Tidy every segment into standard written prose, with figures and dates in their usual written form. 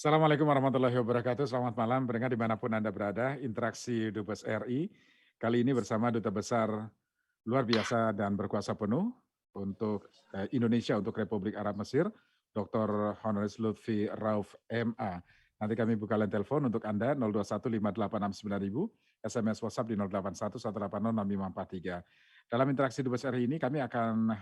Assalamualaikum warahmatullahi wabarakatuh. Selamat malam, pendengar dimanapun Anda berada. Interaksi Dubes RI kali ini bersama Duta Besar luar biasa dan berkuasa penuh untuk Indonesia untuk Republik Arab Mesir, Dr. Honoris Lutfi Rauf MA. Nanti kami buka line telepon untuk Anda 0215869.000, SMS WhatsApp di 08118065543. Dalam interaksi Dubes RI ini kami akan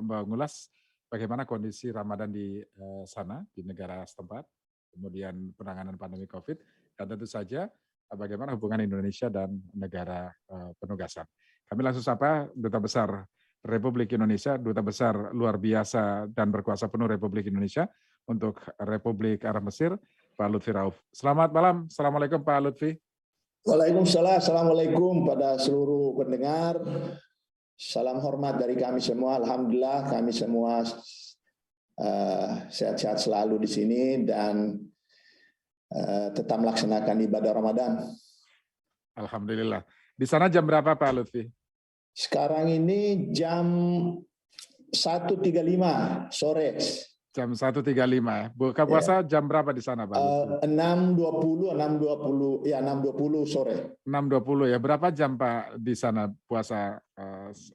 mengulas bagaimana kondisi Ramadan di sana, di negara setempat, kemudian penanganan pandemi COVID, dan tentu saja bagaimana hubungan Indonesia dan negara penugasan. Kami langsung sapa Duta Besar Republik Indonesia, Duta Besar luar biasa dan berkuasa penuh Republik Indonesia untuk Republik Arab Mesir, Pak Lutfi Rauf. Selamat malam, Assalamualaikum Pak Lutfi. Waalaikumsalam, Assalamualaikum pada seluruh pendengar. Salam hormat dari kami semua, Alhamdulillah kami semua sehat-sehat selalu di sini dan tetap melaksanakan ibadah Ramadan. Alhamdulillah. Di sana jam berapa Pak Lutfi? Sekarang ini jam 1.35 sore. Jam 1.35. Buka puasa jam berapa di sana Pak Lutfi? 6.20 sore. 6.20 ya. Berapa jam Pak di sana puasa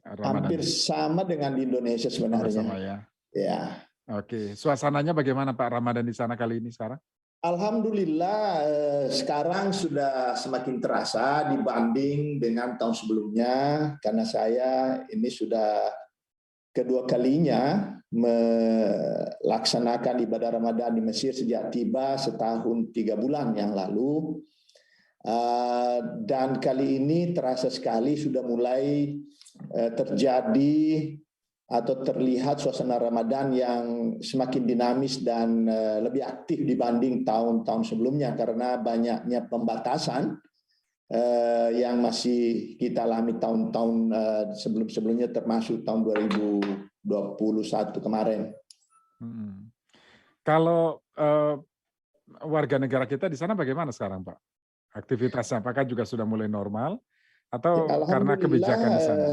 Ramadan? Hampir sama dengan di Indonesia sebenarnya. Sama ya. Ya. Oke, suasananya bagaimana Pak Ramadan di sana kali ini sekarang? Alhamdulillah sekarang sudah semakin terasa dibanding dengan tahun sebelumnya, karena saya ini sudah kedua kalinya melaksanakan ibadah Ramadan di Mesir sejak tiba setahun 3 bulan yang lalu. Dan kali ini terasa sekali sudah mulai terjadi atau terlihat suasana Ramadan yang semakin dinamis dan lebih aktif dibanding tahun-tahun sebelumnya, karena banyaknya pembatasan yang masih kita alami tahun-tahun sebelum-sebelumnya, termasuk tahun 2021 kemarin. Kalau warga negara kita di sana bagaimana sekarang Pak? Aktivitasnya apakah juga sudah mulai normal atau karena kebijakan di sana?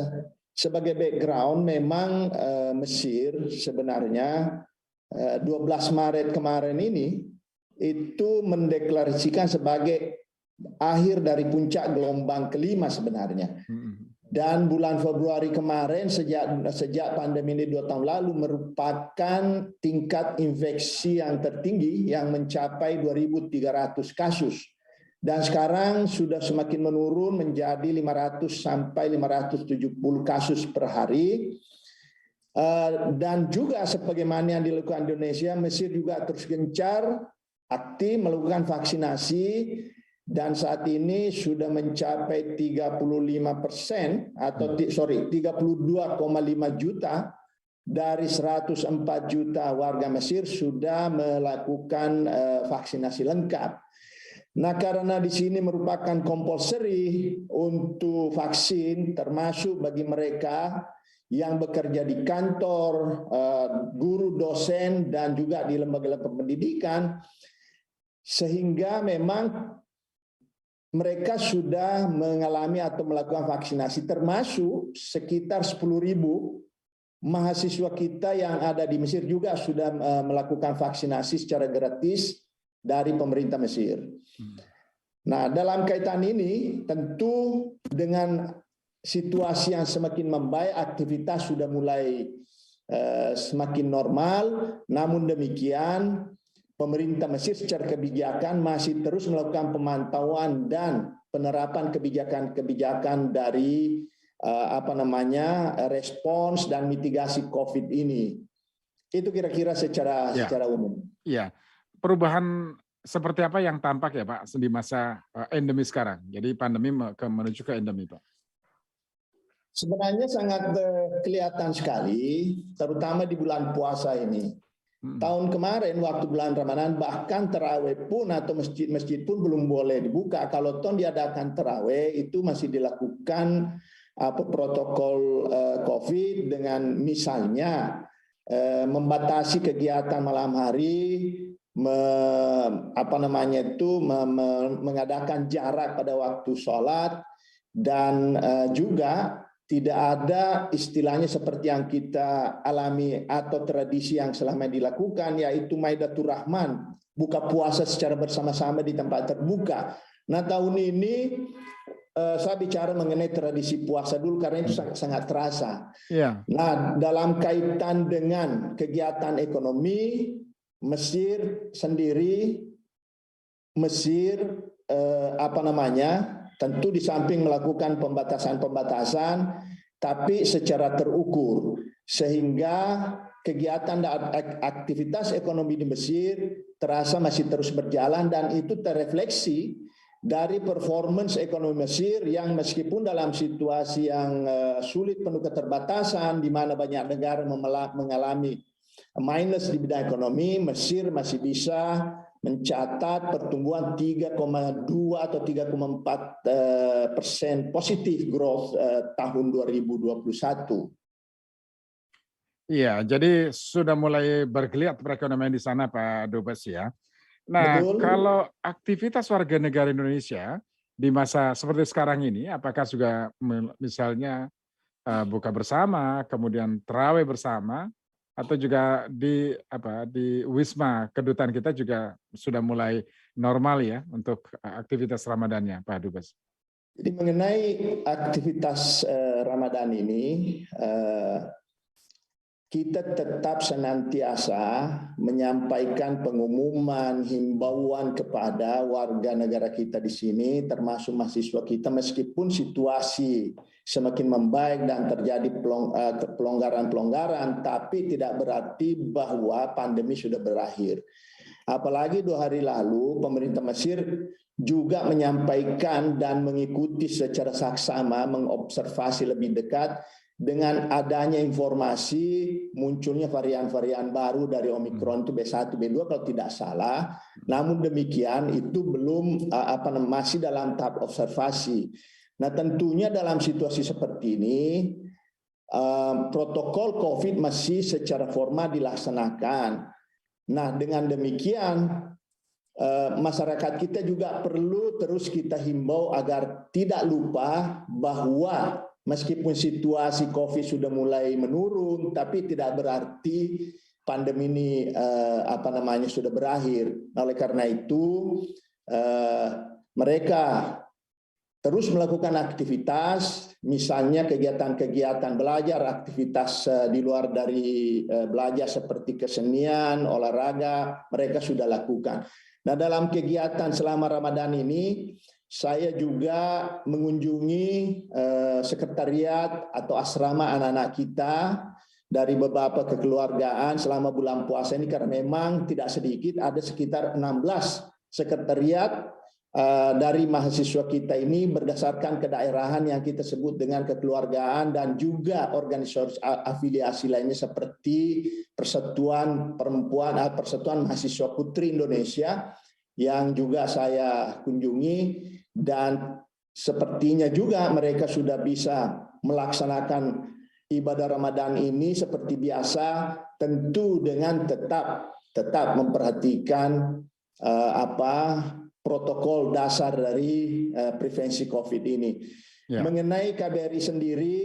Sebagai background, memang Mesir sebenarnya 12 Maret kemarin ini itu mendeklarasikan sebagai akhir dari puncak gelombang kelima sebenarnya. Dan bulan Februari kemarin sejak pandemi ini 2 tahun lalu merupakan tingkat infeksi yang tertinggi yang mencapai 2.300 kasus. Dan sekarang sudah semakin menurun menjadi 500 sampai 570 kasus per hari. Dan juga sebagaimana yang dilakukan Indonesia, Mesir juga terus gencar aktif melakukan vaksinasi, dan saat ini sudah mencapai 35% atau 32,5 juta dari 104 juta warga Mesir sudah melakukan vaksinasi lengkap. Nah, karena di sini merupakan compulsory untuk vaksin, termasuk bagi mereka yang bekerja di kantor, guru, dosen, dan juga di lembaga-lembaga pendidikan, sehingga memang mereka sudah mengalami atau melakukan vaksinasi, termasuk sekitar 10.000 mahasiswa kita yang ada di Mesir juga sudah melakukan vaksinasi secara gratis dari pemerintah Mesir. Nah, dalam kaitan ini tentu dengan situasi yang semakin membaik, aktivitas sudah mulai semakin normal. Namun demikian, pemerintah Mesir secara kebijakan masih terus melakukan pemantauan dan penerapan kebijakan-kebijakan dari respons dan mitigasi COVID ini. Itu kira-kira secara umum. Iya. Perubahan seperti apa yang tampak ya Pak di masa endemi sekarang? Jadi pandemi menuju ke endemi Pak. Sebenarnya sangat kelihatan sekali, terutama di bulan puasa ini. Tahun kemarin waktu bulan Ramadan bahkan tarawih pun atau masjid-masjid pun belum boleh dibuka. Kalau toh diadakan tarawih itu masih dilakukan protokol COVID dengan misalnya membatasi kegiatan malam hari, mengadakan jarak pada waktu sholat, dan juga tidak ada istilahnya seperti yang kita alami atau tradisi yang selama dilakukan, yaitu Maidatur Rahman, buka puasa secara bersama-sama di tempat terbuka. Nah, tahun ini saya bicara mengenai tradisi puasa dulu karena itu sangat terasa. Iya. Nah, dalam kaitan dengan kegiatan ekonomi, Mesir sendiri, tentu di samping melakukan pembatasan-pembatasan, tapi secara terukur, sehingga kegiatan dan aktivitas ekonomi di Mesir terasa masih terus berjalan, dan itu terefleksi dari performance ekonomi Mesir yang meskipun dalam situasi yang sulit penuh keterbatasan, di mana banyak negara mengalami minus di bidang ekonomi, Mesir masih bisa mencatat pertumbuhan 3,2 atau 3,4% positif growth tahun 2021. Iya, jadi sudah mulai bergeliat perekonomian di sana, Pak Dubes ya. Nah, Betul. kalau aktivitas warga negara Indonesia di masa seperti sekarang ini, apakah juga misalnya buka bersama, kemudian terawih bersama, atau juga di Wisma Kedutaan kita juga sudah mulai normal ya untuk aktivitas Ramadannya, Pak Dubes? Jadi mengenai aktivitas Ramadan ini, kita tetap senantiasa menyampaikan pengumuman, himbauan kepada warga negara kita di sini, termasuk mahasiswa kita, meskipun situasi semakin membaik dan terjadi pelonggaran-pelonggaran, tapi tidak berarti bahwa pandemi sudah berakhir. Apalagi 2 hari lalu, pemerintah Mesir juga menyampaikan dan mengikuti secara saksama, mengobservasi lebih dekat dengan adanya informasi munculnya varian-varian baru dari Omikron itu B1, B2 kalau tidak salah. Namun demikian itu belum masih dalam tahap observasi. Nah, tentunya dalam situasi seperti ini protokol COVID masih secara formal dilaksanakan. Nah, dengan demikian masyarakat kita juga perlu terus kita himbau agar tidak lupa bahwa meskipun situasi COVID sudah mulai menurun, tapi tidak berarti pandemi ini sudah berakhir. Oleh karena itu mereka terus melakukan aktivitas, misalnya kegiatan-kegiatan belajar, aktivitas di luar dari belajar seperti kesenian, olahraga, mereka sudah lakukan. Nah, dalam kegiatan selama Ramadan ini, saya juga mengunjungi sekretariat atau asrama anak-anak kita dari beberapa kekeluargaan selama bulan puasa ini, karena memang tidak sedikit, ada sekitar 16 sekretariat dari mahasiswa kita ini berdasarkan kedaerahan yang kita sebut dengan kekeluargaan, dan juga organisasi afiliasi lainnya seperti Persatuan Mahasiswa Putri Indonesia yang juga saya kunjungi, dan sepertinya juga mereka sudah bisa melaksanakan ibadah Ramadan ini seperti biasa, tentu dengan tetap memperhatikan protokol dasar dari prevensi COVID ini. Ya. Mengenai KBRI sendiri,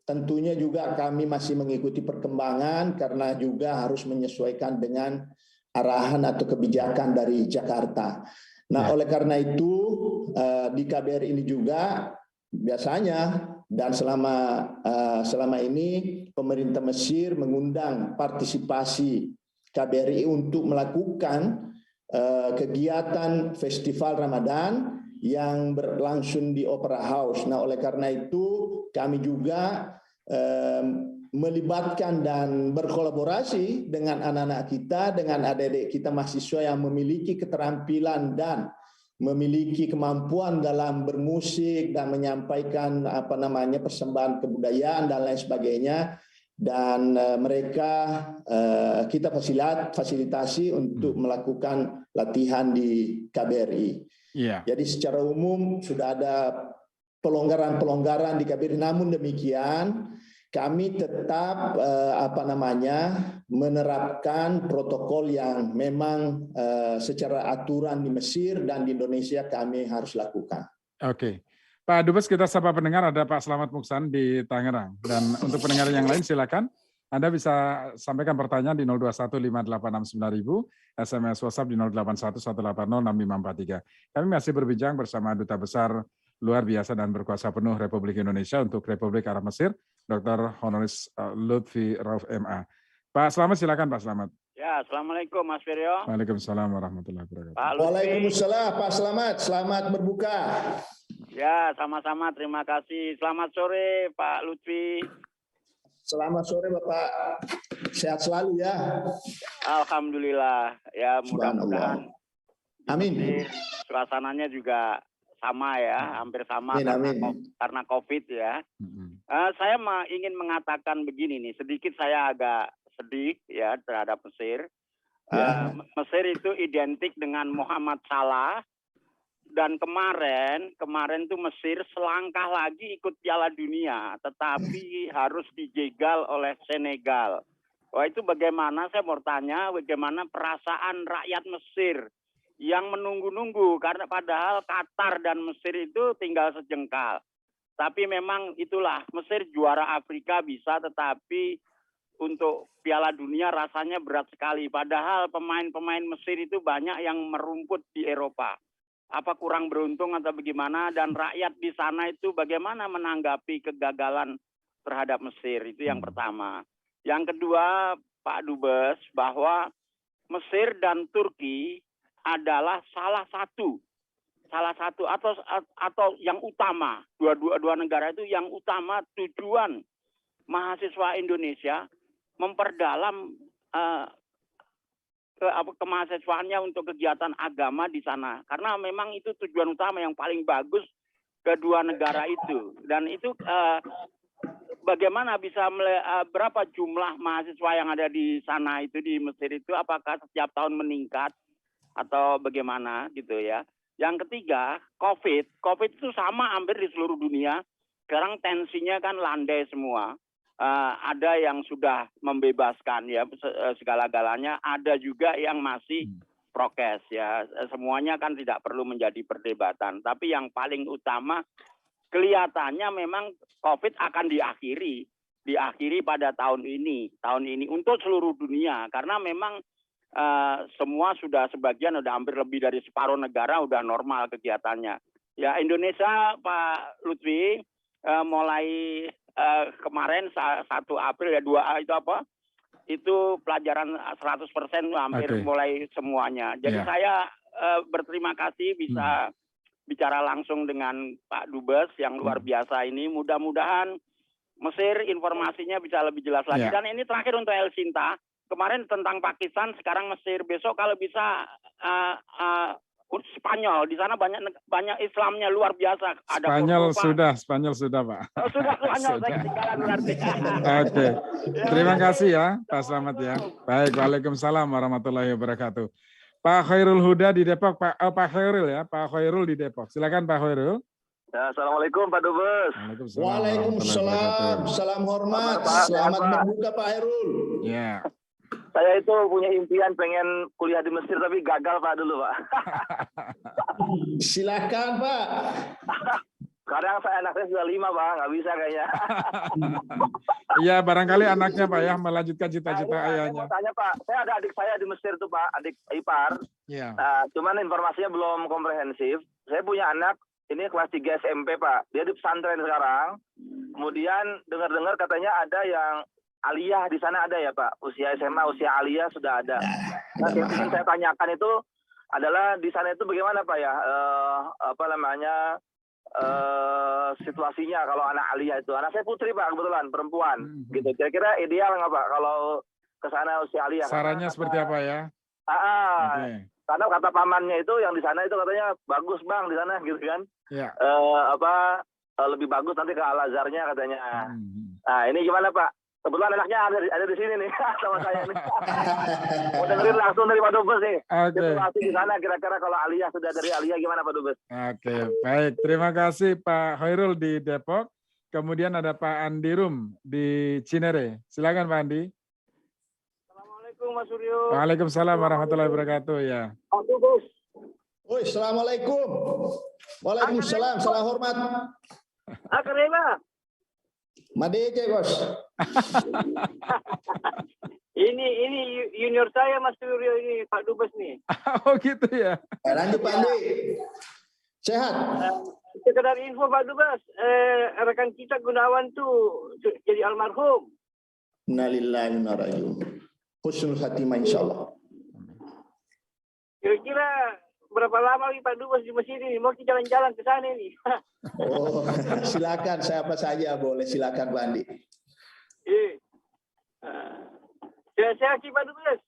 tentunya juga kami masih mengikuti perkembangan karena juga harus menyesuaikan dengan arahan atau kebijakan dari Jakarta. Nah, oleh karena itu di KBRI ini juga biasanya dan selama ini pemerintah Mesir mengundang partisipasi KBRI untuk melakukan kegiatan festival Ramadan yang berlangsung di Opera House. Nah, oleh karena itu kami juga melibatkan dan berkolaborasi dengan anak-anak kita, dengan adik-adik kita mahasiswa yang memiliki keterampilan dan memiliki kemampuan dalam bermusik dan menyampaikan persembahan kebudayaan dan lain sebagainya, dan mereka kita fasilitasi untuk melakukan latihan di KBRI. Yeah. Jadi secara umum sudah ada pelonggaran-pelonggaran di KBRI, namun demikian kami tetap menerapkan protokol yang memang secara aturan di Mesir dan di Indonesia kami harus lakukan. Oke. Pak Dubes, kita sapa pendengar, ada Pak Slamet Muksan di Tangerang. Dan untuk pendengar yang lain silakan Anda bisa sampaikan pertanyaan di 0215869000, SMS WhatsApp di 0811806543. Kami masih berbincang bersama Duta Besar Luar Biasa dan Berkuasa Penuh Republik Indonesia untuk Republik Arab Mesir, Dr. Honoris Lutfi Rauf MA. Pak Slamet, silakan Pak Slamet. Ya, Assalamualaikum Mas Firyo. Waalaikumsalam warahmatullahi wabarakatuh. Pak Lutfi. Waalaikumsalam Pak Slamet, selamat berbuka. Ya, sama-sama, terima kasih. Selamat sore Pak Lutfi. Selamat sore Bapak, sehat selalu ya. Alhamdulillah, ya mudah-mudahan. Amin. Suasananya juga sama ya, hampir sama karena COVID ya. Saya ingin mengatakan begini nih, sedikit saya agak sedih ya terhadap Mesir. Mesir itu identik dengan Muhammad Salah. Dan kemarin tuh Mesir selangkah lagi ikut Piala Dunia, tetapi harus dijegal oleh Senegal. Wah, itu bagaimana, saya mau tanya, bagaimana perasaan rakyat Mesir yang menunggu-nunggu, karena padahal Qatar dan Mesir itu tinggal sejengkal. Tapi memang itulah, Mesir juara Afrika bisa, tetapi untuk Piala Dunia rasanya berat sekali. Padahal pemain-pemain Mesir itu banyak yang merumput di Eropa. Apa kurang beruntung atau bagaimana, dan rakyat di sana itu bagaimana menanggapi kegagalan terhadap Mesir, itu yang pertama. Yang kedua, Pak Dubes, bahwa Mesir dan Turki adalah salah satu atau yang utama, dua negara itu yang utama tujuan mahasiswa Indonesia memperdalam kemahasiswaannya untuk kegiatan agama di sana, karena memang itu tujuan utama yang paling bagus kedua negara itu. Dan itu bagaimana bisa berapa jumlah mahasiswa yang ada di sana itu, di Mesir itu, apakah setiap tahun meningkat atau bagaimana gitu ya. Yang ketiga, COVID itu sama hampir di seluruh dunia. Sekarang tensinya kan landai semua. Ada yang sudah membebaskan ya segala-galanya, ada juga yang masih prokes ya. Semuanya kan tidak perlu menjadi perdebatan. Tapi yang paling utama kelihatannya memang COVID akan diakhiri pada tahun ini untuk seluruh dunia, karena memang semua sebagian udah hampir lebih dari separuh negara udah normal kegiatannya. Ya, Indonesia Pak Lutfi mulai kemarin 1 April ya 2A itu apa? Itu pelajaran 100% hampir mulai semuanya. Jadi saya berterima kasih bisa bicara langsung dengan Pak Dubes yang luar biasa ini. Mudah-mudahan Mesir informasinya bisa lebih jelas lagi. Dan ini terakhir untuk El Sinta. Kemarin tentang Pakistan, sekarang Mesir. Besok kalau bisa Spanyol, di sana banyak Islamnya luar biasa. Ada Spanyol sudah Pak. Sudah Spanyol, saya ketinggalan berarti. Oke, terima kasih ya Pak Slamet ya. Baik, waalaikumsalam warahmatullahi wabarakatuh. Pak Khairul Huda di Depok, Pak Khairul ya, Pak Khairul di Depok. Silakan Pak Khairul. Ya, Assalamualaikum Pak Dubes. Waalaikumsalam, salam hormat, selamat berbuka Pak Khairul. Ya. Saya itu punya impian pengen kuliah di Mesir tapi gagal Pak dulu Pak. Silakan Pak. Kadang anaknya sudah 5 Pak, nggak bisa kayaknya. Iya, barangkali anaknya Pak ya melanjutkan cita-cita ayahnya. Saya mau tanya Pak, saya ada adik saya di Mesir tuh Pak, adik ipar. Iya. Cuman informasinya belum komprehensif. Saya punya anak ini kelas 3 SMP Pak, dia di pesantren sekarang. Kemudian dengar-dengar katanya ada yang aliyah di sana ada ya Pak, usia SMA, usia aliyah sudah ada. Nah, yang ingin saya tanyakan itu adalah di sana itu bagaimana Pak ya, situasinya kalau anak aliyah itu. Anak saya putri Pak, kebetulan perempuan, gitu. Kira-kira ideal nggak Pak kalau ke sana usia aliyah? Sarannya seperti apa ya? Karena kata pamannya itu yang di sana itu katanya bagus Bang di sana, gitu kan? Ya. Lebih bagus nanti ke Al-Azharnya katanya. Nah ini gimana Pak? Kebetulan anaknya ada di sini nih sama saya nih. Mau dengerin langsung dari Pak Dubes nih. Situasi di sana kira-kira kalau aliyah sudah dari aliyah gimana Pak Dubes? Oke, baik. Terima kasih Pak Khairul di Depok. Kemudian ada Pak Andi Rum di Cinere. Silakan Pak Andi. Assalamualaikum Mas Suryo. Waalaikumsalam warahmatullahi wabarakatuh ya. Pak Dubes. Woi, assalamualaikum. Waalaikumsalam, salam hormat. Akarema. Madece, Bos. Ini junior saya Mas Suryo ini Pak Dubes nih. Oh gitu ya. Lanjut Pak Andi. Sehat. Sekedar info Pak Dubes, rekan kita Gunawan tuh jadi almarhum. Innalillahi wa inna ilaihi raji'un. Husnul khatimah insyaallah. Kira-kira berapa lama lagi Pak Dubes di Mesir ini? Mau kita jalan-jalan ke sana nih. Oh, silakan siapa saja boleh, silakan Pak Andi. Sehat-sehat sih Pak Dubes.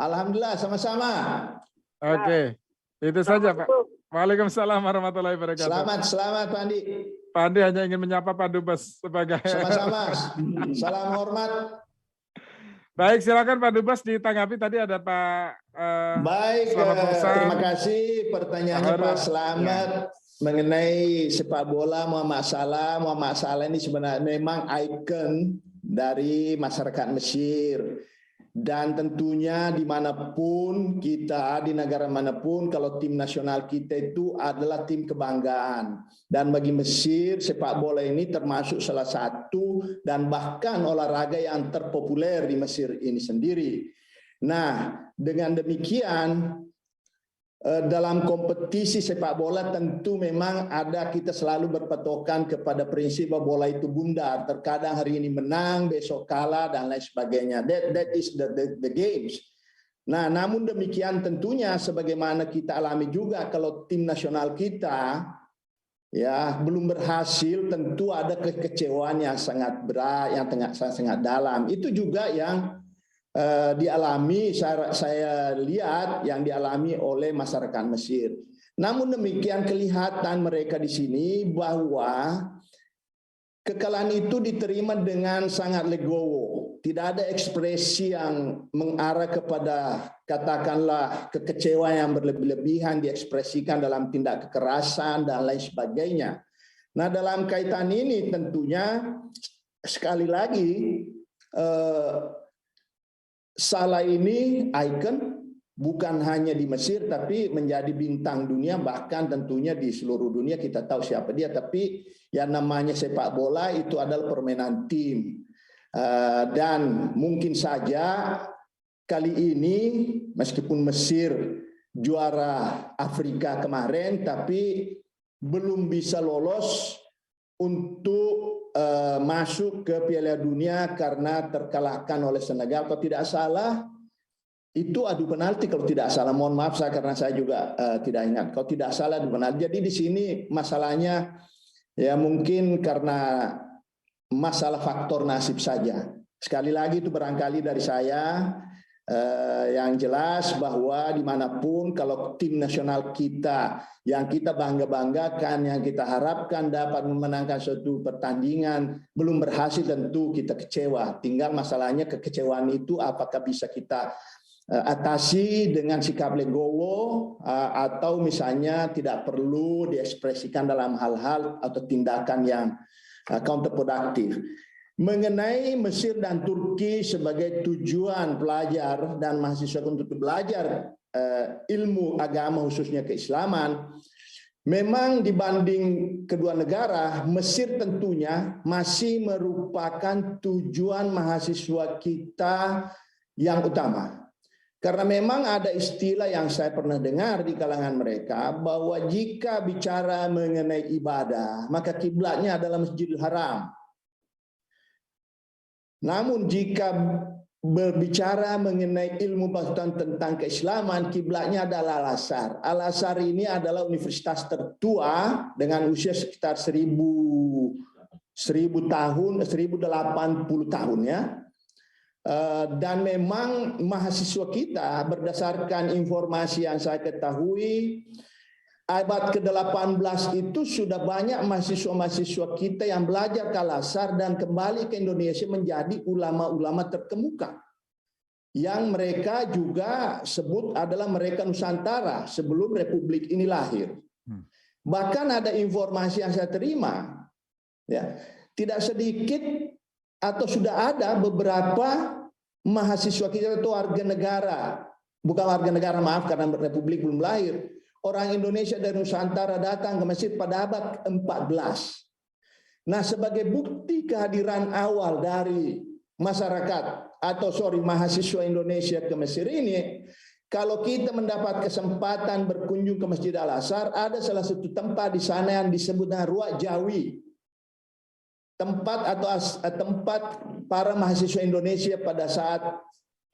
Alhamdulillah sama-sama. Oke. Itu saja Pak. Waalaikumsalam warahmatullahi wabarakatuh. Selamat Pak Andi. Pak Andi hanya ingin menyapa Pak Dubes sebagai Sama-sama. Salam hormat. Baik, silakan Pak Dubes ditanggapi tadi ada Pak Baik, terima kasih pertanyaannya Pak Slamet mengenai sepak bola Muhammad Salah. Muhammad Salah ini sebenarnya memang ikon dari masyarakat Mesir. Dan tentunya dimanapun kita, di negara manapun, kalau tim nasional kita itu adalah tim kebanggaan. Dan bagi Mesir, sepak bola ini termasuk salah satu dan bahkan olahraga yang terpopuler di Mesir ini sendiri. Nah, dengan demikian, dalam kompetisi sepak bola tentu memang ada kita selalu berpatokan kepada prinsip bahwa bola itu bundar. Terkadang hari ini menang, besok kalah dan lain sebagainya. That is the games. Nah, namun demikian tentunya sebagaimana kita alami juga kalau tim nasional kita ya belum berhasil, tentu ada kekecewaan yang sangat berat, yang sangat dalam. Itu juga yang dialami, saya lihat yang dialami oleh masyarakat Mesir. Namun demikian kelihatan mereka di sini bahwa kekalahan itu diterima dengan sangat legowo. Tidak ada ekspresi yang mengarah kepada katakanlah kekecewaan yang berlebihan diekspresikan dalam tindak kekerasan dan lain sebagainya. Nah, dalam kaitan ini tentunya sekali lagi Salah ini ikon bukan hanya di Mesir tapi menjadi bintang dunia, bahkan tentunya di seluruh dunia kita tahu siapa dia. Tapi yang namanya sepak bola itu adalah permainan tim. Dan mungkin saja kali ini meskipun Mesir juara Afrika kemarin tapi belum bisa lolos untuk masuk ke Piala Dunia karena terkalahkan oleh Senegal. Kalau tidak salah itu adu penalti, kalau tidak salah, mohon maaf saya karena saya juga tidak ingat. Kalau tidak salah adu penalti. Jadi di sini masalahnya ya mungkin karena masalah faktor nasib saja. Sekali lagi itu barangkali dari saya yang jelas bahwa dimanapun kalau tim nasional kita yang kita bangga-banggakan, yang kita harapkan dapat memenangkan suatu pertandingan belum berhasil, tentu kita kecewa. Tinggal masalahnya kekecewaan itu apakah bisa kita atasi dengan sikap legowo atau misalnya tidak perlu diekspresikan dalam hal-hal atau tindakan yang counterproductive. Mengenai Mesir dan Turki sebagai tujuan pelajar dan mahasiswa untuk belajar ilmu agama khususnya keislaman, memang dibanding kedua negara, Mesir tentunya masih merupakan tujuan mahasiswa kita yang utama. Karena memang ada istilah yang saya pernah dengar di kalangan mereka bahwa jika bicara mengenai ibadah, maka kiblatnya adalah Masjidil Haram. Namun jika berbicara mengenai ilmu pengetahuan tentang keislaman, kiblatnya adalah Al-Azhar. Al-Azhar ini adalah universitas tertua dengan usia sekitar 1080 tahun ya. Dan memang mahasiswa kita berdasarkan informasi yang saya ketahui, abad ke-18 itu sudah banyak mahasiswa-mahasiswa kita yang belajar ke Al-Azhar dan kembali ke Indonesia menjadi ulama-ulama terkemuka. Yang mereka juga sebut adalah mereka Nusantara sebelum Republik ini lahir. Bahkan ada informasi yang saya terima, ya, tidak sedikit atau sudah ada beberapa mahasiswa kita itu warga negara, bukan warga negara, maaf, karena Republik belum lahir. Orang Indonesia dari Nusantara datang ke masjid pada abad ke-14. Nah, sebagai bukti kehadiran awal dari masyarakat mahasiswa Indonesia ke Mesir ini, kalau kita mendapat kesempatan berkunjung ke Masjid Al-Azhar, ada salah satu tempat di sana yang disebut dengan Ruak Jawi. Tempat para mahasiswa Indonesia pada saat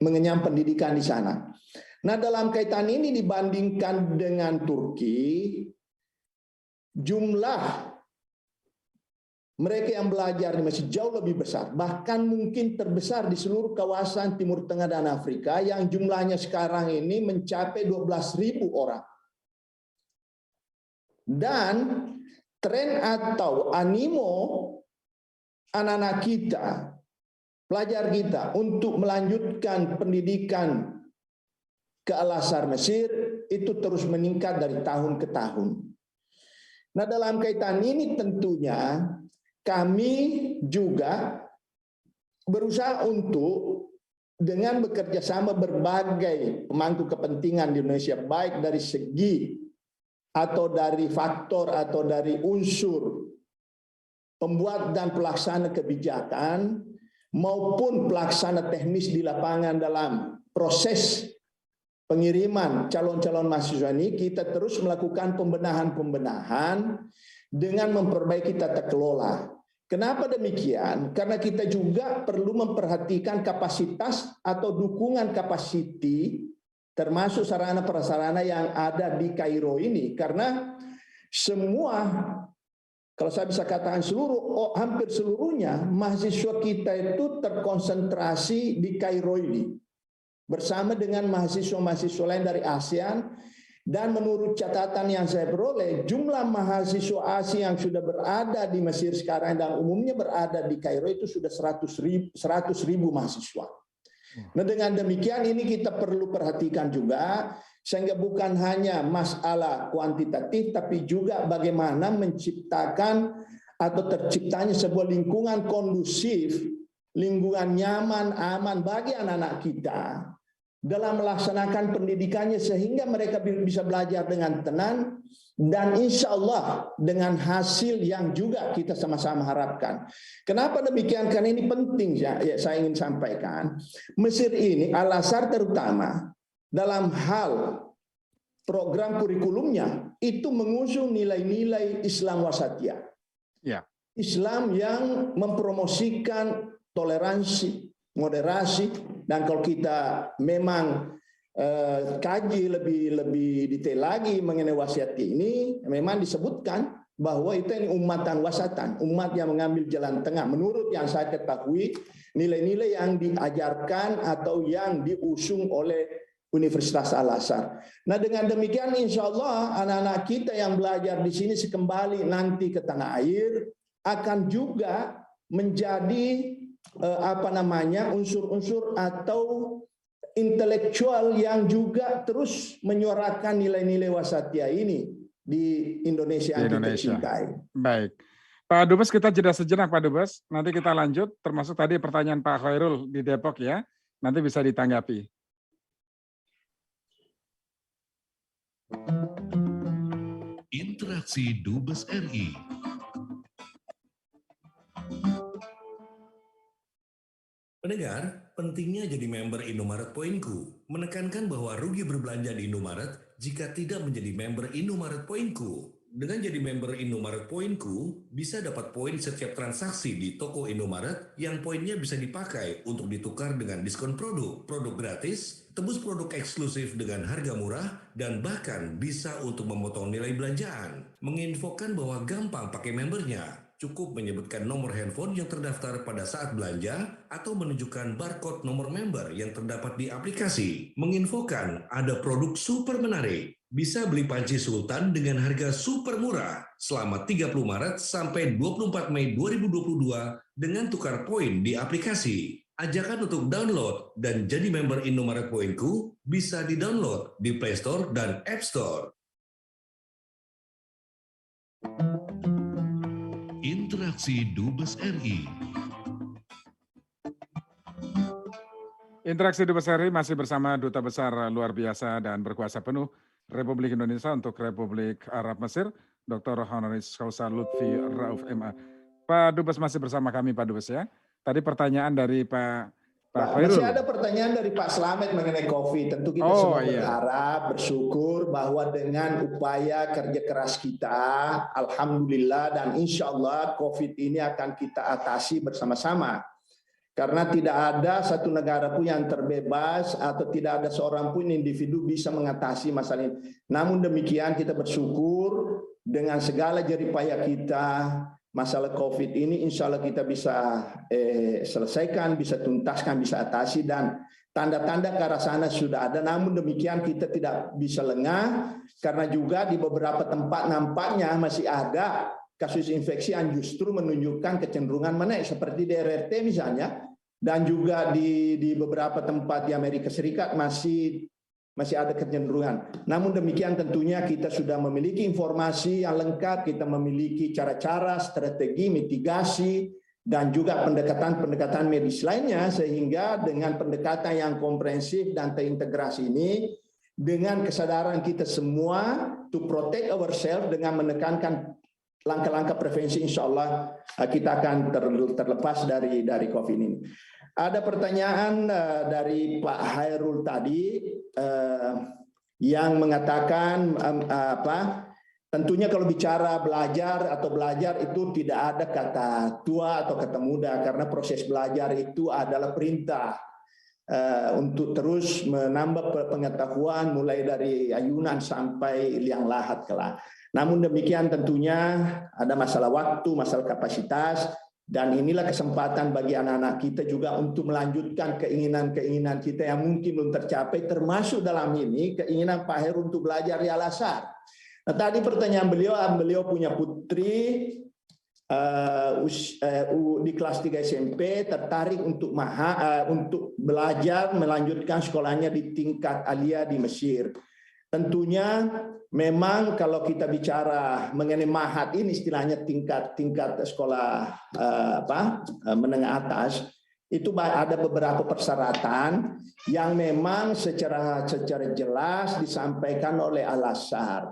mengenyam pendidikan di sana. Nah, dalam kaitan ini dibandingkan dengan Turki, jumlah mereka yang belajar di Mesir jauh lebih besar, bahkan mungkin terbesar di seluruh kawasan Timur Tengah dan Afrika, yang jumlahnya sekarang ini mencapai 12.000 orang. Dan tren atau animo anak-anak kita, pelajar kita untuk melanjutkan pendidikan ke Al-Azhar Mesir itu terus meningkat dari tahun ke tahun. Nah, dalam kaitan ini tentunya kami juga berusaha untuk dengan bekerja sama berbagai pemangku kepentingan di Indonesia, baik dari segi atau dari faktor atau dari unsur pembuat dan pelaksana kebijakan maupun pelaksana teknis di lapangan dalam proses pengiriman calon-calon mahasiswa ini, kita terus melakukan pembenahan-pembenahan dengan memperbaiki tata kelola. Kenapa demikian? Karena kita juga perlu memperhatikan kapasitas atau dukungan kapasiti termasuk sarana prasarana yang ada di Kairo ini. Karena semua, kalau saya bisa katakan hampir seluruhnya mahasiswa kita itu terkonsentrasi di Kairo ini bersama dengan mahasiswa-mahasiswa lain dari ASEAN. Dan menurut catatan yang saya peroleh, jumlah mahasiswa Asia yang sudah berada di Mesir sekarang dan umumnya berada di Kairo itu sudah 100.000 mahasiswa. Nah, dengan demikian ini kita perlu perhatikan juga, sehingga bukan hanya masalah kuantitatif, tapi juga bagaimana menciptakan atau terciptanya sebuah lingkungan kondusif, lingkungan nyaman, aman bagi anak-anak kita dalam melaksanakan pendidikannya, sehingga mereka bisa belajar dengan tenang dan insya Allah dengan hasil yang juga kita sama-sama harapkan. Kenapa demikian? Karena ini penting ya, saya ingin sampaikan. Mesir ini, Al-Azhar terutama, dalam hal program kurikulumnya itu mengusung nilai-nilai Islam wasatiyah. Ya. Islam yang mempromosikan toleransi, moderasi, dan kalau kita memang kaji lebih detail lagi mengenai wasiat ini, memang disebutkan bahwa itu ini ummatan wasatan, umat yang mengambil jalan tengah. Menurut yang saya ketahui, nilai-nilai yang diajarkan atau yang diusung oleh Universitas Al-Azhar. Nah, dengan demikian insya Allah anak-anak kita yang belajar di sini sekembali nanti ke tanah air akan juga menjadi unsur-unsur atau intelektual yang juga terus menyuarakan nilai-nilai wasatiyah ini di Indonesia yang kita cintai. Baik. Pak Dubes, kita jeda sejenak Pak Dubes. Nanti kita lanjut, termasuk tadi pertanyaan Pak Khairul di Depok ya. Nanti bisa ditanggapi. Interaksi Dubes RI. Pendengar, pentingnya jadi member Indomaret Poinku. Menekankan bahwa rugi berbelanja di Indomaret jika tidak menjadi member Indomaret Poinku. Dengan jadi member Indomaret Poinku, bisa dapat poin setiap transaksi di toko Indomaret yang poinnya bisa dipakai untuk ditukar dengan diskon produk, produk gratis, tebus produk eksklusif dengan harga murah, dan bahkan bisa untuk memotong nilai belanjaan. Menginfokan bahwa gampang pakai membernya. Cukup menyebutkan nomor handphone yang terdaftar pada saat belanja atau menunjukkan barcode nomor member yang terdapat di aplikasi. Menginfokan ada produk super menarik. Bisa beli panci Sultan dengan harga super murah selama 30 Maret sampai 24 Mei 2022 dengan tukar poin di aplikasi. Ajakan untuk download dan jadi member Indomaret Poinku bisa di-download di Play Store dan App Store. Interaksi Dubes RI. Interaksi Dubes RI masih bersama Duta Besar luar biasa dan berkuasa penuh Republik Indonesia untuk Republik Arab Mesir, Dr. Honoris Causa Lutfi Rauf MA. Pak Dubes masih bersama kami, Pak Dubes ya. Tadi pertanyaan dari Pak Masih Khairul. ada pertanyaan dari Pak Slamet mengenai COVID. Tentu kita semua berharap, bersyukur bahwa dengan upaya kerja keras kita, alhamdulillah dan insya Allah COVID ini akan kita atasi bersama-sama. Karena tidak ada satu negara pun yang terbebas atau tidak ada seorang pun individu bisa mengatasi masalah ini. Namun demikian kita bersyukur dengan segala jeripaya kita, masalah COVID ini insya Allah kita bisa selesaikan, bisa tuntaskan, bisa atasi, dan tanda-tanda ke arah sana sudah ada. Namun demikian kita tidak bisa lengah karena juga di beberapa tempat nampaknya masih ada kasus infeksi yang justru menunjukkan kecenderungan menaik seperti di RRT misalnya, dan juga di beberapa tempat di Amerika Serikat masih ada kecenderungan. Namun demikian tentunya kita sudah memiliki informasi yang lengkap, kita memiliki cara-cara, strategi, mitigasi, dan juga pendekatan-pendekatan medis lainnya, sehingga dengan pendekatan yang komprehensif dan terintegrasi ini, dengan kesadaran kita semua to protect ourselves dengan menekankan langkah-langkah prevensi, insya Allah kita akan terlepas dari COVID ini. Ada pertanyaan dari Pak Khairul tadi yang mengatakan tentunya kalau bicara belajar itu tidak ada kata tua atau kata muda, karena proses belajar itu adalah perintah untuk terus menambah pengetahuan mulai dari ayunan sampai liang lahat kelak. Namun demikian tentunya ada masalah waktu, masalah kapasitas, dan inilah kesempatan bagi anak-anak kita juga untuk melanjutkan keinginan-keinginan kita yang mungkin belum tercapai, termasuk dalam ini keinginan Pak Heru untuk belajar di Al-Azhar. Nah, tadi pertanyaan beliau punya putri di kelas 3 SMP tertarik untuk belajar melanjutkan sekolahnya di tingkat aliyah di Mesir. Tentunya memang kalau kita bicara mengenai mahat ini, istilahnya tingkat sekolah menengah atas, itu ada beberapa persyaratan yang memang secara jelas disampaikan oleh Al-Azhar.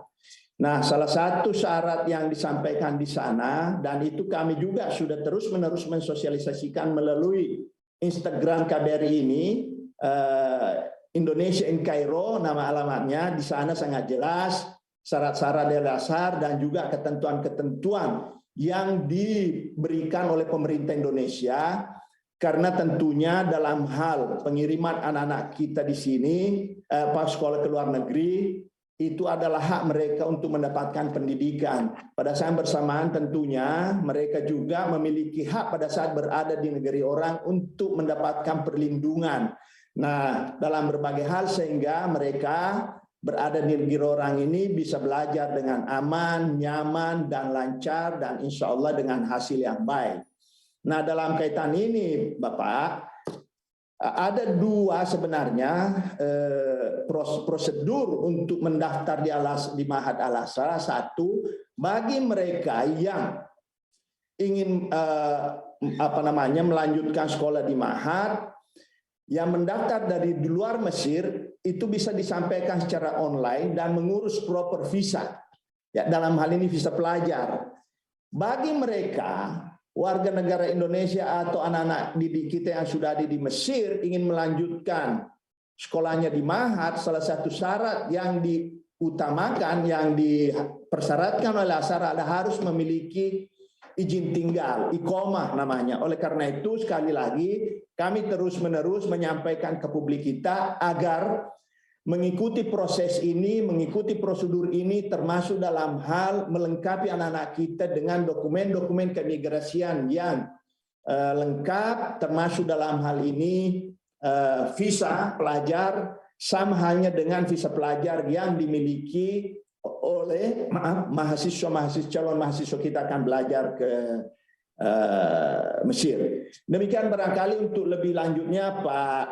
Nah, salah satu syarat yang disampaikan di sana, dan itu kami juga sudah terus-menerus mensosialisasikan melalui Instagram KBRI ini, Indonesia in Cairo, nama alamatnya, di sana sangat jelas syarat-syarat dari Al-Azhar dan juga ketentuan-ketentuan yang diberikan oleh pemerintah Indonesia, karena tentunya dalam hal pengiriman anak-anak kita di sini sekolah ke luar negeri, itu adalah hak mereka untuk mendapatkan pendidikan. Pada saat bersamaan tentunya mereka juga memiliki hak pada saat berada di negeri orang untuk mendapatkan perlindungan. Nah, dalam berbagai hal sehingga mereka berada di negeri orang ini bisa belajar dengan aman, nyaman, dan lancar, dan insya Allah dengan hasil yang baik. Nah, dalam kaitan ini, Bapak, ada dua sebenarnya prosedur untuk mendaftar di Mahat Al-Azhar. Satu, bagi mereka yang ingin melanjutkan sekolah di Mahat, yang mendaftar dari di luar Mesir itu bisa disampaikan secara online dan mengurus proper visa. Ya, dalam hal ini visa pelajar. Bagi mereka warga negara Indonesia atau anak-anak didik kita yang sudah ada di Mesir ingin melanjutkan sekolahnya di Mahat, salah satu syarat yang diutamakan, yang dipersyaratkan oleh Al-Azhar adalah harus memiliki izin tinggal, iqomah namanya. Oleh karena itu sekali lagi kami terus-menerus menyampaikan ke publik kita agar mengikuti proses ini, mengikuti prosedur ini, termasuk dalam hal melengkapi anak-anak kita dengan dokumen-dokumen keimigrasian yang lengkap, termasuk dalam hal ini visa pelajar, sama halnya dengan visa pelajar yang dimiliki oleh calon mahasiswa kita akan belajar ke Mesir. Demikian barangkali untuk lebih lanjutnya Pak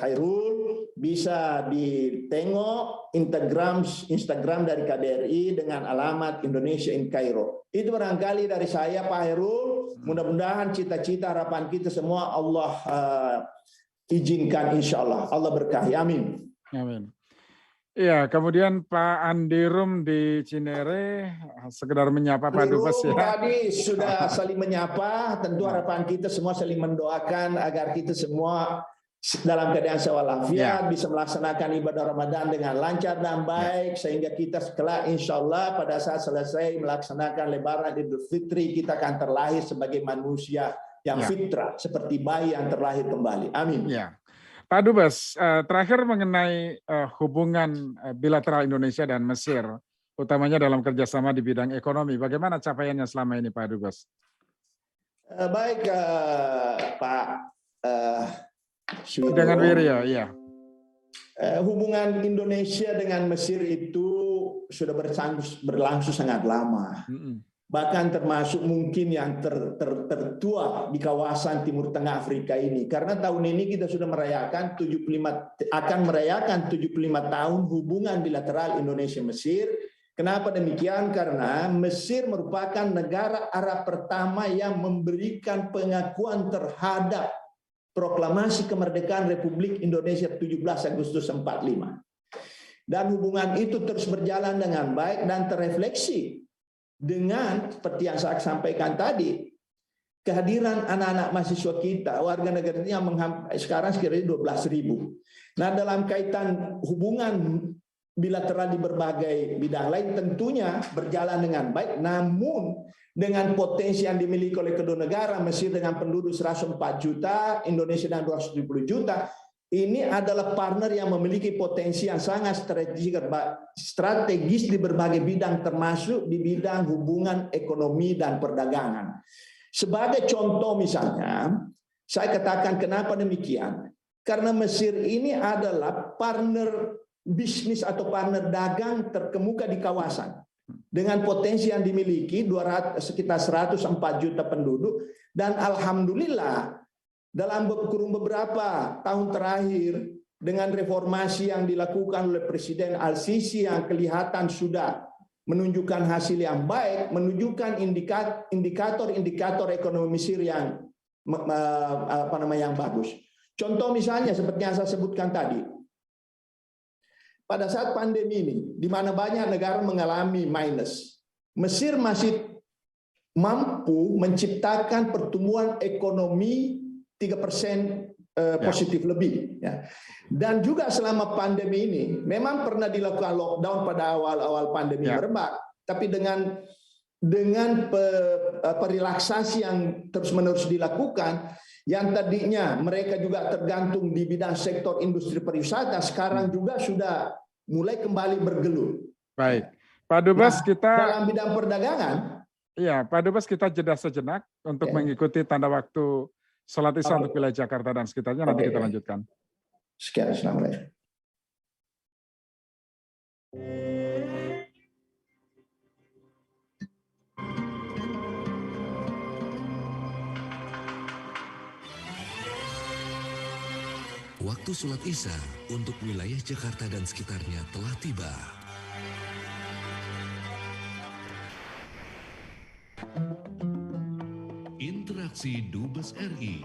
Khairul bisa ditengok Instagram dari KBRI dengan alamat Indonesia in Cairo. Itu barangkali dari saya Pak Khairul. Mudah-mudahan cita-cita harapan kita semua Allah izinkan, insya Allah. Allah berkahi. Amin. Amin. Iya, kemudian Pak Andi Rum di Cinere, sekedar menyapa Pak Dubes Lirum ya. tadi sudah saling menyapa, tentu Ya. harapan kita semua saling mendoakan agar kita semua dalam keadaan walafiat bisa melaksanakan ibadah Ramadan dengan lancar dan baik, sehingga kita kelak insya Allah pada saat selesai melaksanakan Lebaran Idul Fitri kita akan terlahir sebagai manusia yang fitrah seperti bayi yang terlahir kembali. Amin. Ya. Pak Dubes, terakhir mengenai hubungan bilateral Indonesia dan Mesir, utamanya dalam kerjasama di bidang ekonomi, bagaimana capaiannya selama ini Pak Dubes? Baik Pak Suwiryo. Dengan Wiryo, iya. Hubungan Indonesia dengan Mesir itu sudah berlangsung sangat lama. Bahkan termasuk mungkin yang tertua di kawasan Timur Tengah Afrika ini. Karena tahun ini kita sudah akan merayakan 75 tahun hubungan bilateral Indonesia-Mesir. Kenapa demikian? Karena Mesir merupakan negara Arab pertama yang memberikan pengakuan terhadap proklamasi kemerdekaan Republik Indonesia 17 Agustus 45. Dan hubungan itu terus berjalan dengan baik dan terrefleksi dengan seperti yang saya sampaikan tadi, kehadiran anak-anak mahasiswa kita, warga negara ini yang sekarang sekiranya 12.000. Nah, dalam kaitan hubungan bilateral di berbagai bidang lain tentunya berjalan dengan baik, namun dengan potensi yang dimiliki oleh kedua negara, Mesir dengan penduduk 104 juta, Indonesia dengan 270 juta, ini adalah partner yang memiliki potensi yang sangat strategis di berbagai bidang, termasuk di bidang hubungan ekonomi dan perdagangan. Sebagai contoh misalnya, saya katakan kenapa demikian. Karena Mesir ini adalah partner bisnis atau partner dagang terkemuka di kawasan. Dengan potensi yang dimiliki sekitar 104 juta penduduk, dan alhamdulillah dalam kurun beberapa tahun terakhir dengan reformasi yang dilakukan oleh Presiden Al-Sisi yang kelihatan sudah menunjukkan hasil yang baik, menunjukkan indikator-indikator ekonomi Mesir yang yang bagus. Contoh misalnya seperti yang saya sebutkan tadi. Pada saat pandemi ini, di mana banyak negara mengalami minus, Mesir masih mampu menciptakan pertumbuhan ekonomi 3% positif lebih. Ya. Dan juga selama pandemi ini, memang pernah dilakukan lockdown pada awal-awal pandemi merebak, tapi dengan relaksasi yang terus-menerus dilakukan, yang tadinya mereka juga tergantung di bidang sektor industri pariwisata, sekarang juga sudah mulai kembali bergelut. Baik, Pak Dubes, kita dalam bidang perdagangan. Iya, Pak Dubes, kita jeda sejenak untuk mengikuti tanda waktu sholat Isya untuk wilayah Jakarta dan sekitarnya. Nanti kita lanjutkan. Sekian, assalamualaikum. Waktu sholat Isya untuk wilayah Jakarta dan sekitarnya telah tiba. Interaksi Dubes RI.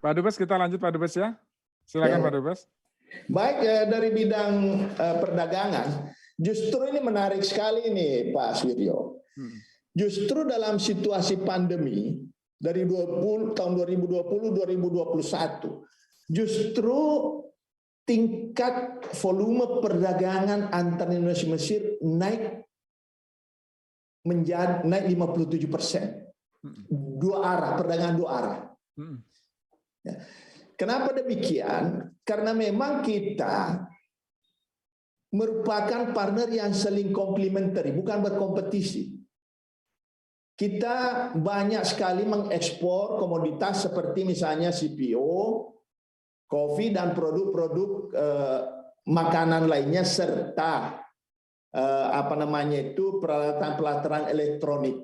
Pak Dubes, kita lanjut Pak Dubes ya. Silakan Pak Dubes. Baik, dari bidang perdagangan, justru ini menarik sekali nih Pak Suwiryo. Justru dalam situasi pandemi, dari tahun 2020-2021, justru tingkat volume perdagangan antar Indonesia Mesir naik 57%. Dua arah, perdagangan dua arah. Ya. Kenapa demikian? Karena memang kita merupakan partner yang saling komplementari, bukan berkompetisi. Kita banyak sekali mengekspor komoditas seperti misalnya CPO, kopi dan produk-produk makanan lainnya serta peralatan-peralatan elektronik.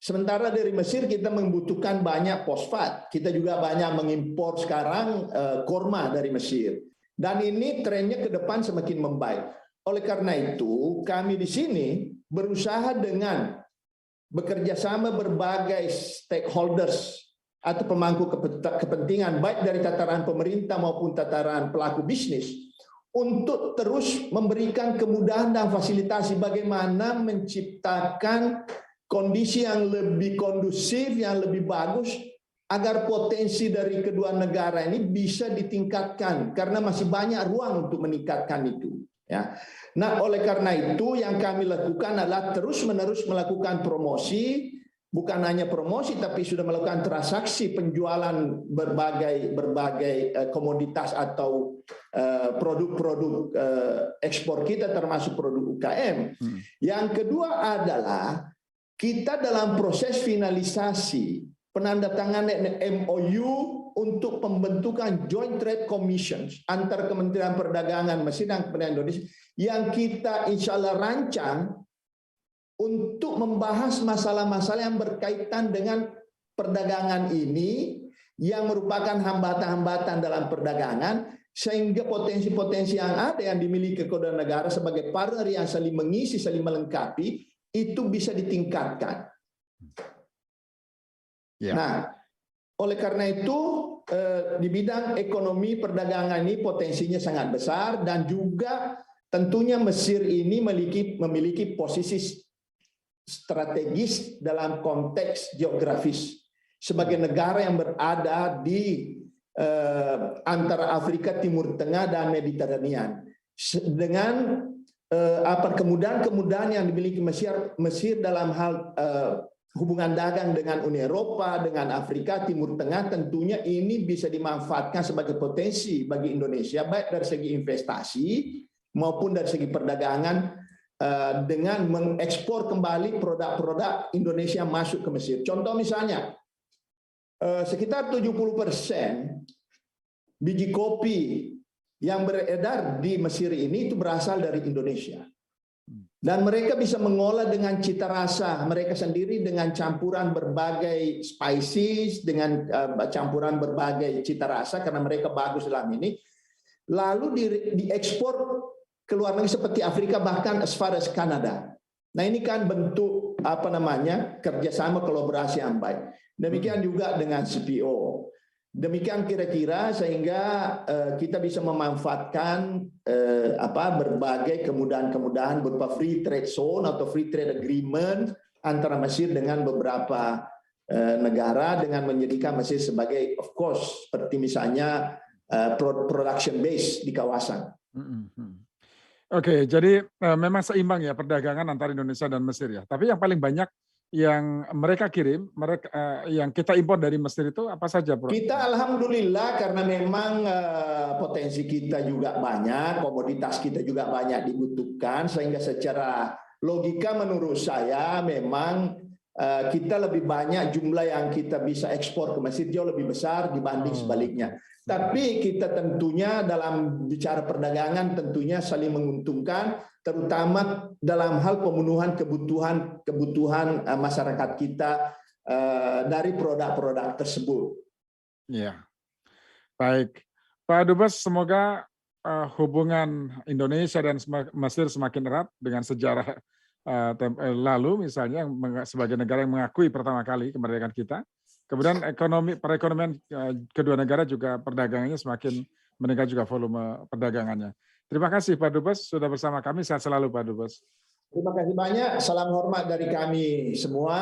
Sementara dari Mesir kita membutuhkan banyak fosfat. Kita juga banyak mengimpor sekarang korma dari Mesir. Dan ini trennya ke depan semakin membaik. Oleh karena itu, kami di sini berusaha dengan bekerja sama berbagai stakeholders atau pemangku kepentingan baik dari tataran pemerintah maupun tataran pelaku bisnis untuk terus memberikan kemudahan dan fasilitasi bagaimana menciptakan kondisi yang lebih kondusif, yang lebih bagus agar potensi dari kedua negara ini bisa ditingkatkan karena masih banyak ruang untuk meningkatkan itu. Ya. Nah, oleh karena itu yang kami lakukan adalah terus-menerus melakukan promosi, bukan hanya promosi tapi sudah melakukan transaksi penjualan berbagai komoditas atau produk-produk ekspor kita termasuk produk UKM. Yang kedua adalah kita dalam proses finalisasi penandatanganan MOU untuk pembentukan Joint Trade Commissions antar Kementerian Perdagangan Mesir dan Kementerian Indonesia yang kita insya Allah rancang untuk membahas masalah-masalah yang berkaitan dengan perdagangan ini yang merupakan hambatan-hambatan dalam perdagangan sehingga potensi-potensi yang ada yang dimiliki kedua negara sebagai partner yang saling mengisi, saling melengkapi itu bisa ditingkatkan. Ya. Nah, oleh karena itu di bidang ekonomi perdagangan ini potensinya sangat besar dan juga tentunya Mesir ini memiliki posisi strategis dalam konteks geografis sebagai negara yang berada di antara Afrika Timur Tengah dan Mediterania dengan kemudahan yang dimiliki Mesir dalam hal hubungan dagang dengan Uni Eropa, dengan Afrika Timur Tengah, tentunya ini bisa dimanfaatkan sebagai potensi bagi Indonesia, baik dari segi investasi maupun dari segi perdagangan dengan mengekspor kembali produk-produk Indonesia masuk ke Mesir. Contoh misalnya, sekitar 70% biji kopi yang beredar di Mesir ini itu berasal dari Indonesia. Dan mereka bisa mengolah dengan cita rasa mereka sendiri dengan campuran berbagai spices, dengan campuran berbagai cita rasa karena mereka bagus dalam ini. Lalu diekspor ke luar negeri seperti Afrika bahkan as far as Kanada. Nah ini kan bentuk kerjasama kolaborasi yang baik. Demikian juga dengan CPO. Demikian kira-kira sehingga kita bisa memanfaatkan berbagai kemudahan-kemudahan berupa free trade zone atau free trade agreement antara Mesir dengan beberapa negara dengan menjadikan Mesir sebagai of course seperti misalnya production base di kawasan. Oke, jadi memang seimbang ya perdagangan antara Indonesia dan Mesir ya. Tapi yang paling banyak yang mereka kirim, yang kita impor dari Mesir itu apa saja, Bro? Kita alhamdulillah karena memang potensi kita juga banyak, komoditas kita juga banyak dibutuhkan, sehingga secara logika menurut saya memang kita lebih banyak jumlah yang kita bisa ekspor ke Mesir jauh lebih besar dibanding sebaliknya. Tapi kita tentunya dalam bicara perdagangan tentunya saling menguntungkan, terutama dalam hal pemenuhan kebutuhan masyarakat kita dari produk-produk tersebut. Ya, baik, Pak Dubes, semoga hubungan Indonesia dan Mesir semakin erat dengan sejarah lalu, misalnya sebagai negara yang mengakui pertama kali kemerdekaan kita. Kemudian perekonomian kedua negara juga perdagangannya semakin meningkat juga volume perdagangannya. Terima kasih Pak Dubes sudah bersama kami. Sehat selalu Pak Dubes. Terima kasih banyak. Salam hormat dari kami semua.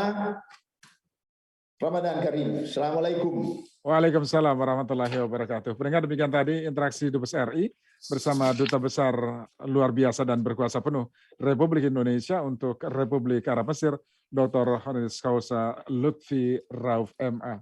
Ramadan Karim. Assalamualaikum. Waalaikumsalam warahmatullahi wabarakatuh. Pendengar, demikian tadi interaksi Dubes RI bersama Duta Besar luar biasa dan berkuasa penuh Republik Indonesia untuk Republik Arab Mesir, Dr. Honoris Causa Lutfi Rauf MA.